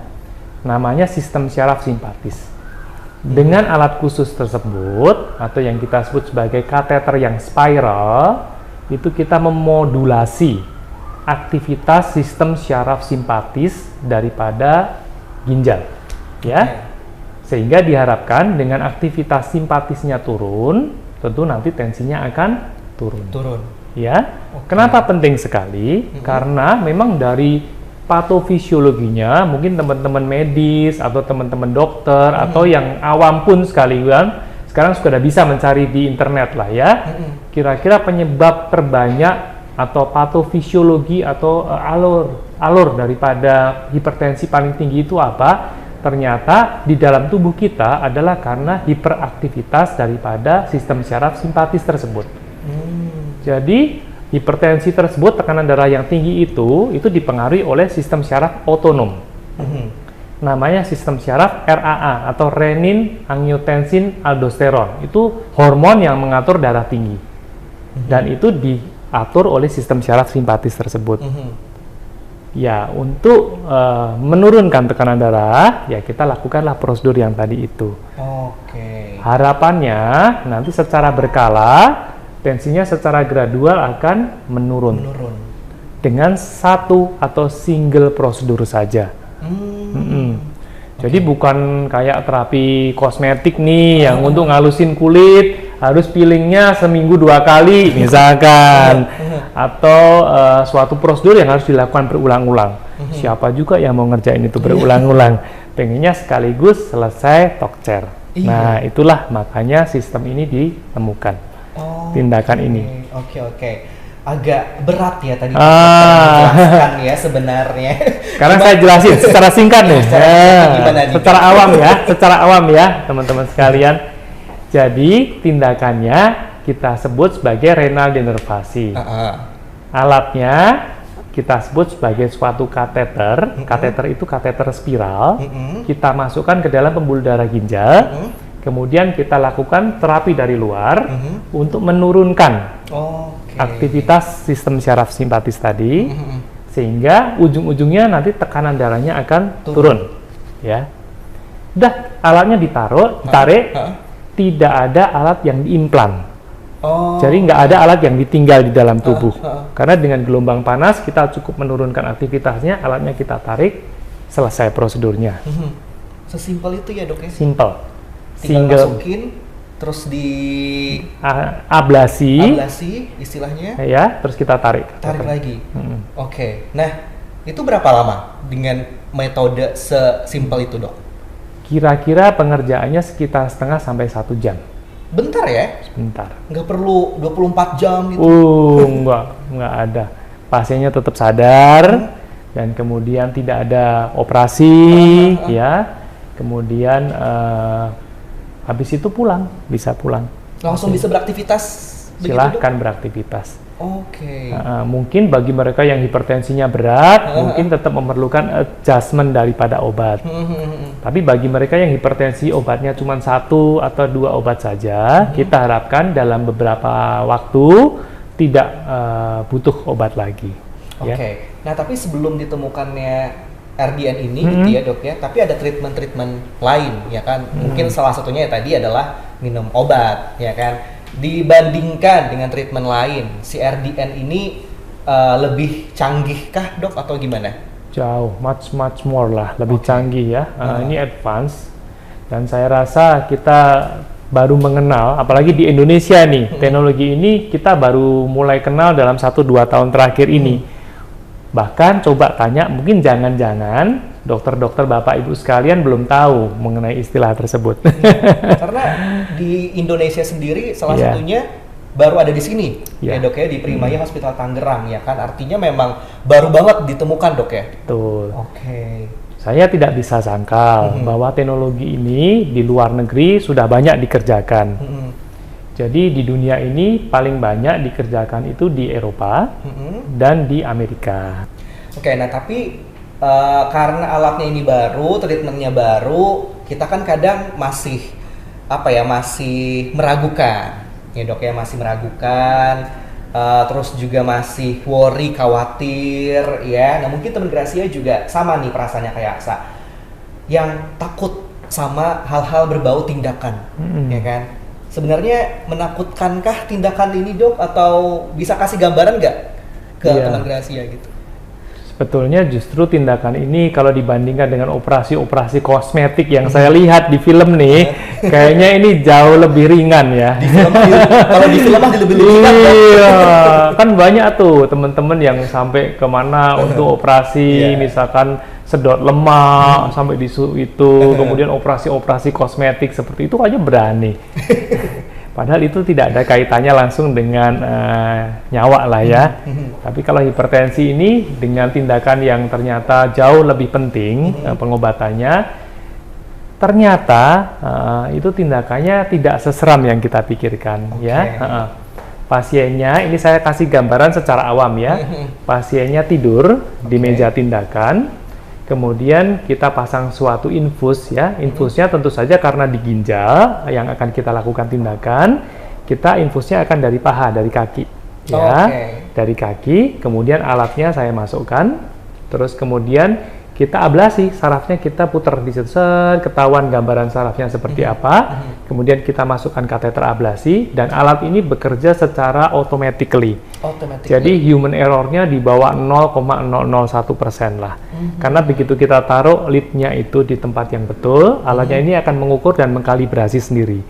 namanya sistem syaraf simpatis. Dengan alat khusus tersebut atau yang kita sebut sebagai kateter yang spiral, itu kita memodulasi aktivitas sistem syaraf simpatis daripada ginjal. Ya. Sehingga diharapkan dengan aktivitas simpatisnya turun, tentu nanti tensinya akan turun. Ya, kenapa penting sekali? Karena memang dari patofisiologinya, mungkin teman-teman medis atau teman-teman dokter atau yang awam pun sekalian sekarang sudah bisa mencari di internet lah ya. Kira-kira penyebab terbanyak atau patofisiologi atau alur daripada hipertensi paling tinggi itu apa? ternyata di dalam tubuh kita adalah karena hiperaktivitas daripada sistem syaraf simpatis tersebut. Jadi hipertensi tersebut, tekanan darah yang tinggi itu dipengaruhi oleh sistem syaraf otonom. Namanya sistem syaraf RAA atau renin angiotensin aldosteron. Itu hormon yang mengatur darah tinggi. Dan itu diatur oleh sistem syaraf simpatis tersebut. Ya, untuk menurunkan tekanan darah, ya kita lakukanlah prosedur yang tadi itu. Harapannya nanti secara berkala tensinya secara gradual akan menurun. Dengan satu atau single prosedur saja. Jadi bukan kayak terapi kosmetik nih yang untuk ngalusin kulit harus peelingnya seminggu 2 kali misalkan, atau suatu prosedur yang harus dilakukan berulang-ulang. Siapa juga yang mau ngerjain itu berulang-ulang? Pengennya sekaligus selesai talk-chair. Nah, itulah makanya sistem ini ditemukan. Tindakan ini. Oke. Agak berat ya tadi dijelaskan ya sebenarnya. Sekarang saya jelasin secara singkat nih. Secara awam ya, teman-teman sekalian. Jadi tindakannya kita sebut sebagai renal denervasi. Alatnya kita sebut sebagai suatu kateter. Kateter itu kateter spiral. Kita masukkan ke dalam pembuluh darah ginjal. Kemudian kita lakukan terapi dari luar untuk menurunkan aktivitas sistem syaraf simpatis tadi, sehingga ujung-ujungnya nanti tekanan darahnya akan turun. Ya, udah alatnya ditarik, tidak ada alat yang diimplan. Jadi nggak ada alat yang ditinggal di dalam tubuh. Karena dengan gelombang panas kita cukup menurunkan aktivitasnya, alatnya kita tarik, selesai prosedurnya. Sesimpel itu ya dok ya? Simple. Tinggal masukin, terus di ablasi istilahnya ya, terus kita tarik lagi. Nah itu berapa lama dengan metode sesimpel itu dok? Kira-kira pengerjaannya sekitar setengah sampai 1 jam. Bentar ya? Sebentar. Nggak perlu 24 jam gitu? Nggak ada. Pasiennya tetap sadar dan kemudian tidak ada operasi ya. Kemudian habis itu bisa pulang. Langsung bisa beraktivitas? Silahkan beraktivitas. Oke. Mungkin bagi mereka yang hipertensinya berat, mungkin tetap memerlukan adjustment daripada obat. Tapi bagi mereka yang hipertensi obatnya cuma 1 atau 2 obat saja, kita harapkan dalam beberapa waktu tidak butuh obat lagi. Oke. Nah tapi sebelum ditemukannya RDN ini gitu ya dok ya, tapi ada treatment lain ya kan, mungkin salah satunya ya tadi adalah minum obat ya kan. Dibandingkan dengan treatment lain, si RDN ini lebih canggih kah dok atau gimana? Jauh, much more lah, lebih canggih ya. Ini advance, dan saya rasa kita baru mengenal, apalagi di Indonesia nih, teknologi ini kita baru mulai kenal dalam 1-2 tahun terakhir ini. Bahkan coba tanya, mungkin jangan-jangan dokter-dokter Bapak Ibu sekalian belum tahu mengenai istilah tersebut. Karena di Indonesia sendiri salah satunya baru ada di sini ya dok ya, di Primaya Hospital Tangerang ya kan, artinya memang baru banget ditemukan dok ya? Betul. Saya tidak bisa sangkal bahwa teknologi ini di luar negeri sudah banyak dikerjakan. Jadi di dunia ini paling banyak dikerjakan itu di Eropa dan di Amerika. Nah tapi karena alatnya ini baru, treatmentnya baru, kita kan kadang masih meragukan, ya dok ya, masih meragukan, terus juga masih worry, khawatir, ya. Nah mungkin teman Gracia juga sama nih perasaannya kayak Aksa, yang takut sama hal-hal berbau tindakan, ya kan? Sebenarnya menakutkankah tindakan ini dok, atau bisa kasih gambaran nggak ke teman Gracia gitu? Sebetulnya justru tindakan ini kalau dibandingkan dengan operasi-operasi kosmetik yang saya lihat di film nih, kayaknya ini jauh lebih ringan ya. Kalau di film masih lebih ringan. Iya, kan banyak tuh teman-teman yang sampai kemana untuk operasi, misalkan sedot lemak sampai di itu, kemudian operasi-operasi kosmetik seperti itu aja berani. Padahal itu tidak ada kaitannya langsung dengan nyawa lah ya. Tapi kalau hipertensi ini dengan tindakan yang ternyata jauh lebih penting pengobatannya, ternyata itu tindakannya tidak seseram yang kita pikirkan. Ya. Pasiennya, ini saya kasih gambaran secara awam ya. Pasiennya tidur di meja tindakan, kemudian kita pasang suatu infus ya. Infusnya tentu saja karena di ginjal yang akan kita lakukan tindakan, kita infusnya akan dari paha, dari kaki. Ya, dari kaki, kemudian alatnya saya masukkan, terus kemudian kita ablasi, sarafnya kita putar di situ, ketahuan gambaran sarafnya seperti apa, kemudian kita masukkan kateter ablasi, dan alat ini bekerja secara automatically. Jadi human errornya di bawah 0,001% lah. Karena begitu kita taruh leadnya itu di tempat yang betul, alatnya ini akan mengukur dan mengkalibrasi sendiri.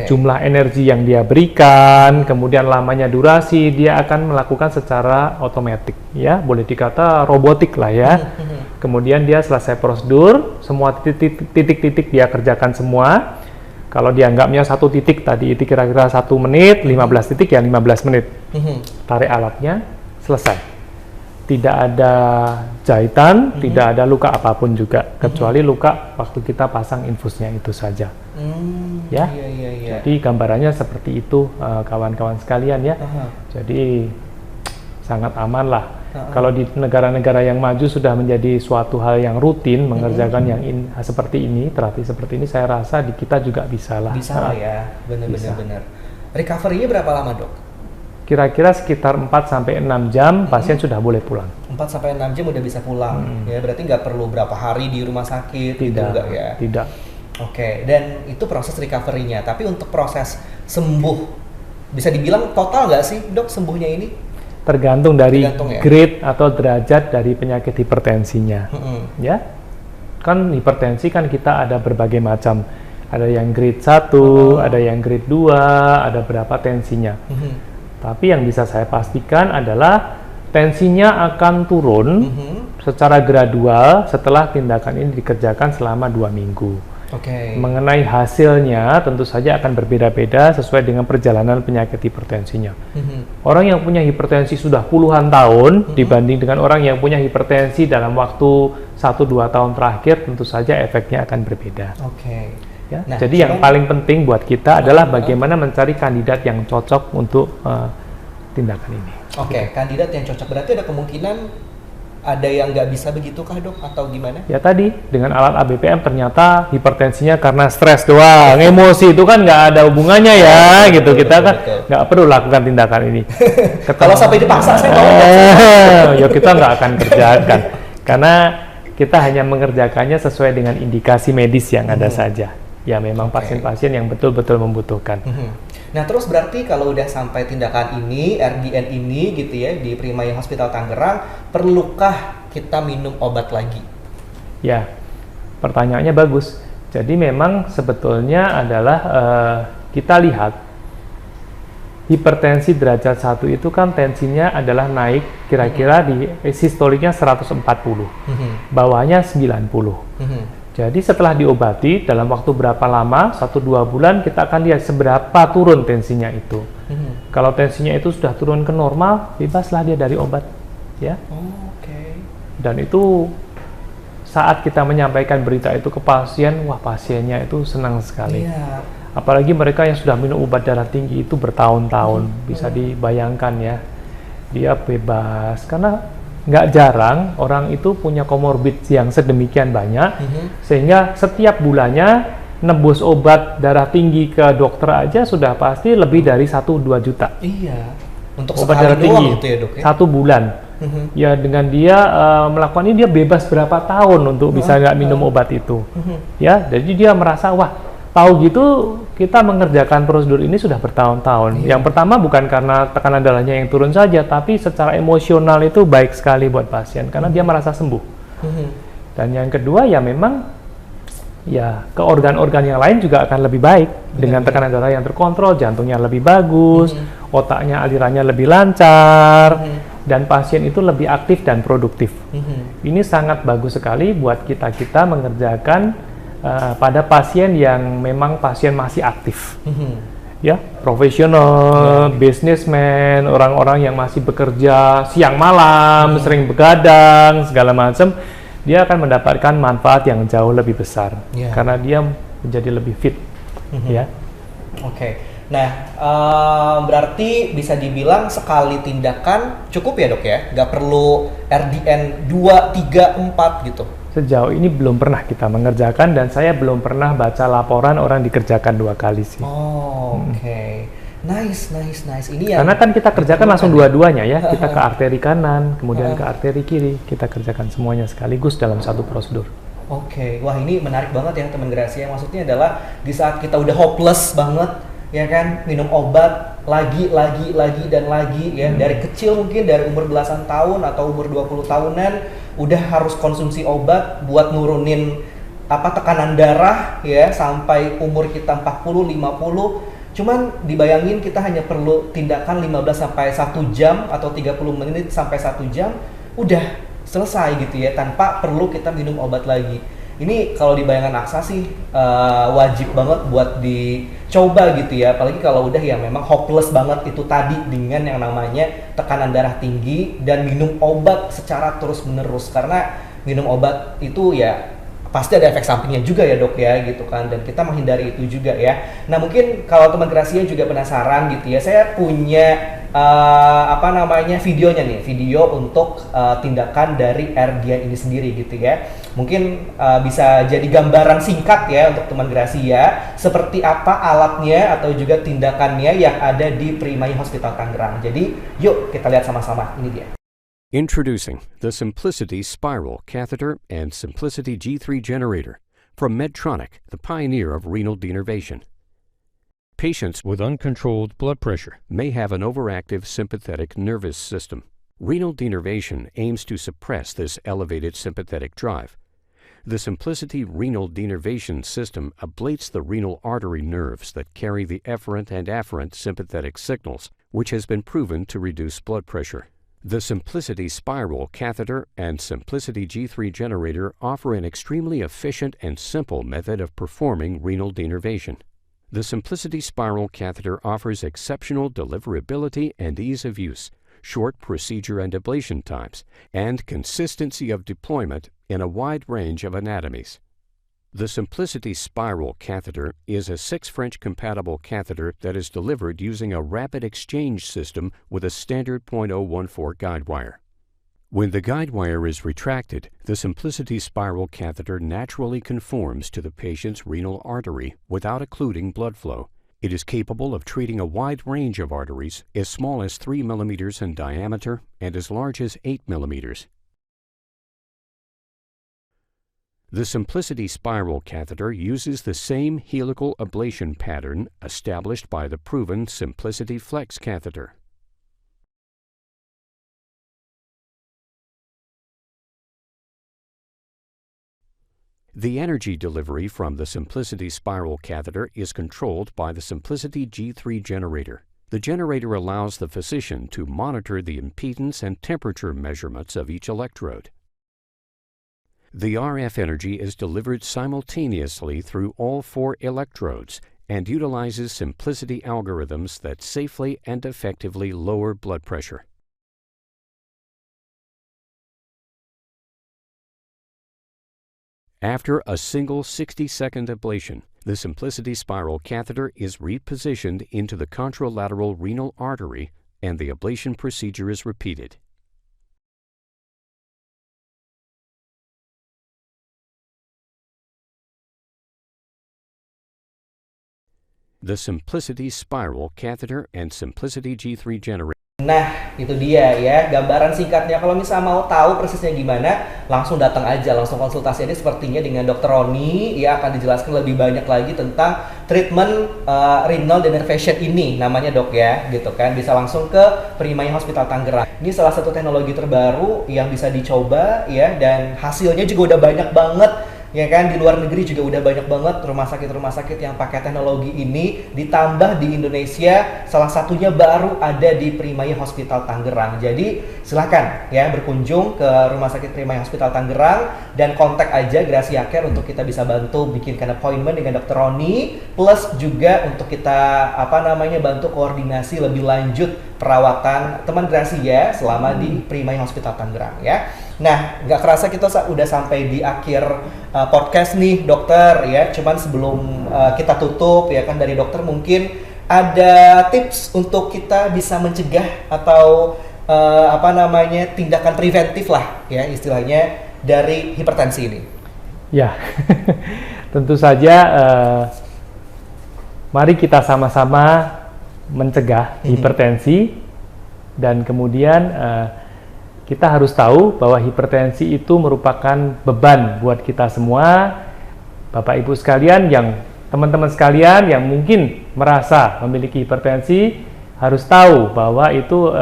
Jumlah energi yang dia berikan, kemudian lamanya durasi, dia akan melakukan secara otomatis. Ya, boleh dikata robotik lah ya. Kemudian dia selesai prosedur, semua titik-titik dia kerjakan semua. Kalau dianggapnya satu titik tadi itu kira-kira 1 menit, 15 titik ya 15 menit. Tarik alatnya, selesai. Tidak ada jahitan, tidak ada luka apapun juga, kecuali luka waktu kita pasang infusnya itu saja. Ya, jadi gambarannya seperti itu kawan-kawan sekalian ya. Jadi sangat aman lah. Kalau di negara-negara yang maju sudah menjadi suatu hal yang rutin mengerjakan yang seperti ini, terapi seperti ini, saya rasa di kita juga bisa lah. Bisa lah ya, benar-benar. Recovery-nya berapa lama dok? Kira-kira sekitar 4-6 jam pasien sudah boleh pulang. 4-6 jam udah bisa pulang, ya berarti nggak perlu berapa hari di rumah sakit, tidak, gitu enggak ya? Tidak. Oke, dan itu proses recovery-nya, tapi untuk proses sembuh, bisa dibilang total nggak sih dok sembuhnya ini? Tergantung dari grade atau derajat dari penyakit hipertensinya. Ya, kan hipertensi kan kita ada berbagai macam. Ada yang grade 1, ada yang grade 2, ada berapa tensinya. Tapi yang bisa saya pastikan adalah tensinya akan turun secara gradual setelah tindakan ini dikerjakan selama 2 minggu. Mengenai hasilnya tentu saja akan berbeda-beda sesuai dengan perjalanan penyakit hipertensinya. Orang yang punya hipertensi sudah puluhan tahun dibanding dengan orang yang punya hipertensi dalam waktu 1-2 tahun terakhir, tentu saja efeknya akan berbeda. Ya, nah, jadi yang paling penting buat kita adalah bagaimana mencari kandidat yang cocok untuk tindakan ini. Kandidat yang cocok berarti ada kemungkinan ada yang nggak bisa begitu kah dok atau gimana? Ya tadi dengan alat ABPM ternyata hipertensinya karena stres doang, emosi itu kan nggak ada hubungannya ya, gitu. Kita kan nggak perlu lakukan tindakan ini. Kalau sampai dipaksa saya mau. Ya kita nggak akan kerjakan karena kita hanya mengerjakannya sesuai dengan indikasi medis yang ada saja. Ya memang pasien-pasien yang betul-betul membutuhkan. Nah terus berarti kalau udah sampai tindakan ini, RDN ini gitu ya di Primaya Hospital Tangerang, perlukah kita minum obat lagi? Ya, pertanyaannya bagus. Jadi memang sebetulnya adalah kita lihat hipertensi derajat 1 itu kan tensinya adalah naik kira-kira di sistoliknya 140, bawahnya 90. Jadi setelah diobati dalam waktu berapa lama, 1-2 bulan kita akan lihat seberapa turun tensinya itu. Kalau tensinya itu sudah turun ke normal, bebaslah dia dari obat, ya. Dan itu saat kita menyampaikan berita itu ke pasien, wah pasiennya itu senang sekali. Apalagi mereka yang sudah minum obat darah tinggi itu bertahun-tahun, bisa dibayangkan ya, dia bebas karena nggak jarang orang itu punya komorbid yang sedemikian banyak sehingga setiap bulannya nebus obat darah tinggi ke dokter aja sudah pasti lebih dari 1-2 juta. Untuk obat darah tinggi itu ya, dok, ya? 1 bulan. Ya dengan dia melakukan ini dia bebas berapa tahun untuk bisa nggak minum obat itu. Ya, jadi dia merasa wah tahu gitu kita mengerjakan prosedur ini sudah bertahun-tahun. Yang pertama bukan karena tekanan darahnya yang turun saja, tapi secara emosional itu baik sekali buat pasien karena dia merasa sembuh. Dan yang kedua ya memang ya ke organ-organ yang lain juga akan lebih baik dengan tekanan darah yang terkontrol, jantungnya lebih bagus, otaknya alirannya lebih lancar, dan pasien itu lebih aktif dan produktif. Ini sangat bagus sekali buat kita mengerjakan pada pasien yang memang pasien masih aktif, ya profesional, businessman, orang-orang yang masih bekerja siang malam, sering begadang segala macam. dia akan mendapatkan manfaat yang jauh lebih besar karena dia menjadi lebih fit. Ya. Oke. Nah, berarti bisa dibilang sekali tindakan cukup ya dok ya? Nggak perlu RDN 2, 3, 4 gitu? Sejauh ini belum pernah kita mengerjakan dan saya belum pernah baca laporan orang dikerjakan 2 kali sih. Oke. Nice. Ini yang karena kan kita kerjakan langsung dua-duanya ya, kita ke arteri kanan, kemudian ke arteri kiri, kita kerjakan semuanya sekaligus dalam satu prosedur. Oke. Wah ini menarik banget ya teman Gracia. Maksudnya adalah di saat kita udah hopeless banget, ya kan, minum obat lagi dan lagi ya, dari kecil mungkin dari umur belasan tahun atau umur 20 tahunan udah harus konsumsi obat buat nurunin tekanan darah ya sampai umur kita 40, 50. Cuman dibayangin kita hanya perlu tindakan 15 sampai 1 jam atau 30 menit sampai 1 jam udah selesai gitu ya, tanpa perlu kita minum obat lagi. Ini kalau di bayangan Aksa sih wajib banget buat dicoba gitu ya, apalagi kalau udah ya memang hopeless banget itu tadi dengan yang namanya tekanan darah tinggi dan minum obat secara terus menerus, karena minum obat itu ya pasti ada efek sampingnya juga ya dok ya gitu kan, dan kita menghindari itu juga ya. Nah mungkin kalau teman Gracia juga penasaran gitu ya, saya punya videonya nih, video untuk tindakan dari RDN ini sendiri gitu ya. Mungkin bisa jadi gambaran singkat ya untuk teman Gracia seperti apa alatnya atau juga tindakannya yang ada di Primai Hospital Tangerang. Jadi yuk kita lihat sama-sama, ini dia. Introducing the Symplicity Spiral Catheter and Symplicity G3 Generator from Medtronic, the pioneer of renal denervation. Patients with uncontrolled blood pressure may have an overactive sympathetic nervous system. Renal denervation aims to suppress this elevated sympathetic drive. The Symplicity renal denervation system ablates the renal artery nerves that carry the efferent and afferent sympathetic signals, which has been proven to reduce blood pressure. The Symplicity Spiral Catheter and Symplicity G3 Generator offer an extremely efficient and simple method of performing renal denervation. The Symplicity Spiral Catheter offers exceptional deliverability and ease of use, short procedure and ablation times, and consistency of deployment in a wide range of anatomies. The Symplicity Spiral Catheter is a 6 French compatible catheter that is delivered using a rapid exchange system with a standard .014 guide wire. When the guide wire is retracted, the Symplicity Spiral Catheter naturally conforms to the patient's renal artery without occluding blood flow. It is capable of treating a wide range of arteries as small as 3 millimeters in diameter and as large as 8 millimeters. The Symplicity Spiral Catheter uses the same helical ablation pattern established by the proven Symplicity Flex Catheter. The energy delivery from the Symplicity Spiral Catheter is controlled by the Symplicity G3 Generator. The generator allows the physician to monitor the impedance and temperature measurements of each electrode. The RF energy is delivered simultaneously through all 4 electrodes and utilizes Symplicity algorithms that safely and effectively lower blood pressure. After a single 60-second ablation, the Symplicity Spiral Catheter is repositioned into the contralateral renal artery and the ablation procedure is repeated. The Symplicity Spiral Catheter and Symplicity G3 Generator. Nah, itu dia ya gambaran singkatnya. Kalau misalnya mau tahu persisnya gimana, langsung datang aja, langsung konsultasi aja sepertinya dengan Dr. Roni. Ya akan dijelaskan lebih banyak lagi tentang treatment renal denervation ini, namanya dok ya, gitu kan. Bisa langsung ke Primai Hospital Tangerang. Ini salah satu teknologi terbaru yang bisa dicoba ya, dan hasilnya juga udah banyak banget. Ya kan, di luar negeri juga udah banyak banget rumah sakit yang pakai teknologi ini, ditambah di Indonesia salah satunya baru ada di Primai Hospital Tangerang. Jadi silahkan ya berkunjung ke rumah sakit Primai Hospital Tangerang dan kontak aja Gracia Care untuk kita bisa bantu bikinkan appointment dengan Dr. Roni, plus juga untuk kita bantu koordinasi lebih lanjut perawatan teman Gracia selama di Primai Hospital Tangerang ya. Nah, nggak kerasa kita udah sampai di akhir podcast nih dokter ya. Cuman sebelum kita tutup ya kan, dari dokter mungkin ada tips untuk kita bisa mencegah atau tindakan preventif lah ya istilahnya dari hipertensi ini. Ya, tentu saja mari kita sama-sama mencegah hipertensi, dan kemudian kita harus tahu bahwa hipertensi itu merupakan beban buat kita semua, Bapak Ibu sekalian, teman-teman sekalian yang mungkin merasa memiliki hipertensi, harus tahu bahwa itu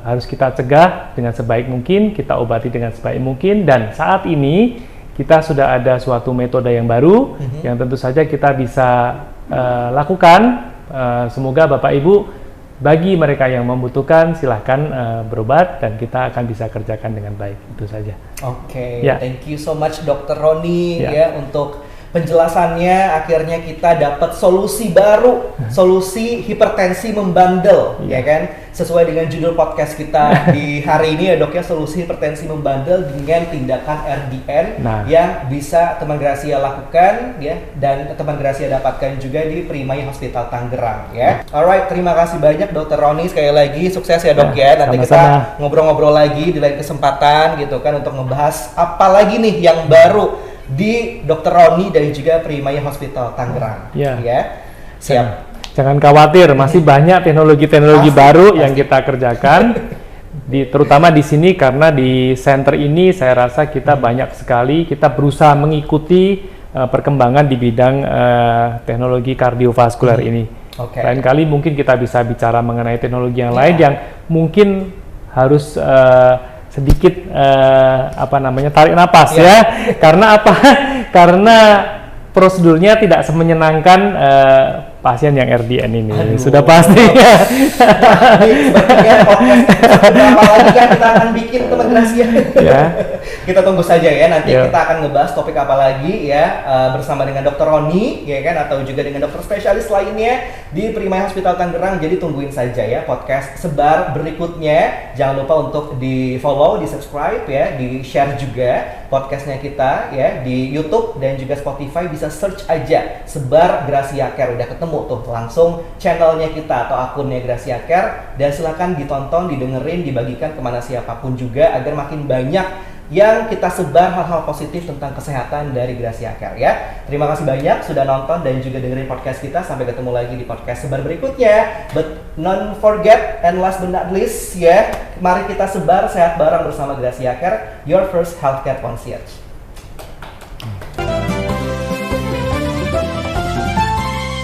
harus kita cegah dengan sebaik mungkin, kita obati dengan sebaik mungkin, dan saat ini kita sudah ada suatu metode yang baru yang tentu saja kita bisa lakukan. Semoga Bapak Ibu, bagi mereka yang membutuhkan, silahkan berobat dan kita akan bisa kerjakan dengan baik. Itu saja. Oke, thank you so much Dr. Roni ya untuk penjelasannya. Akhirnya kita dapat solusi baru, solusi hipertensi membandel, ya kan? Sesuai dengan judul podcast kita di hari ini ya dok ya, solusi hipertensi membandel dengan tindakan RDN yang bisa teman Gracia lakukan ya, dan teman Gracia dapatkan juga di Primaya Hospital Tangerang ya. Alright, terima kasih banyak Dr. Roni, sekali lagi sukses ya dok ya. Nanti kita ngobrol-ngobrol lagi di lain kesempatan gitu kan, untuk membahas apa lagi nih yang baru di Dr. Roni dan juga Primaya Hospital Tangerang. Ya. Siap. Jangan khawatir, masih banyak teknologi-teknologi baru yang kita kerjakan. Terutama di sini, karena di center ini saya rasa kita banyak sekali, kita berusaha mengikuti perkembangan di bidang teknologi kardiovaskular ini. Lain kali mungkin kita bisa bicara mengenai teknologi yang lain yang mungkin harus sedikit tarik napas ya. Karena apa? Karena prosedurnya tidak semenyenangkan pasien yang RDN ini. Sudah pasti. Sepertinya berapa lagi kan kita akan bikin teman Gracia. Kita tunggu saja ya, nanti kita akan ngebahas topik apa lagi ya, bersama dengan Dr. Roni ya kan, atau juga dengan dokter spesialis lainnya di Primaya Hospital Tangerang. Jadi tungguin saja ya podcast Sebar berikutnya. Jangan lupa untuk di follow, di subscribe ya, di share juga podcastnya kita ya di YouTube dan juga Spotify. Bisa search aja Sebar Gracia Care, udah ketemu tuh langsung channelnya kita atau akunnya Gracia Care, dan silakan ditonton, didengerin, dibagikan kemana siapapun juga, agar makin banyak yang kita sebar hal-hal positif tentang kesehatan dari Gracia Care ya. Terima kasih banyak sudah nonton dan juga dengerin podcast kita. Sampai ketemu lagi di podcast Sebar berikutnya. But don't forget, and last but not least ya, mari kita sebar sehat bareng bersama Gracia Care, your first healthcare concierge.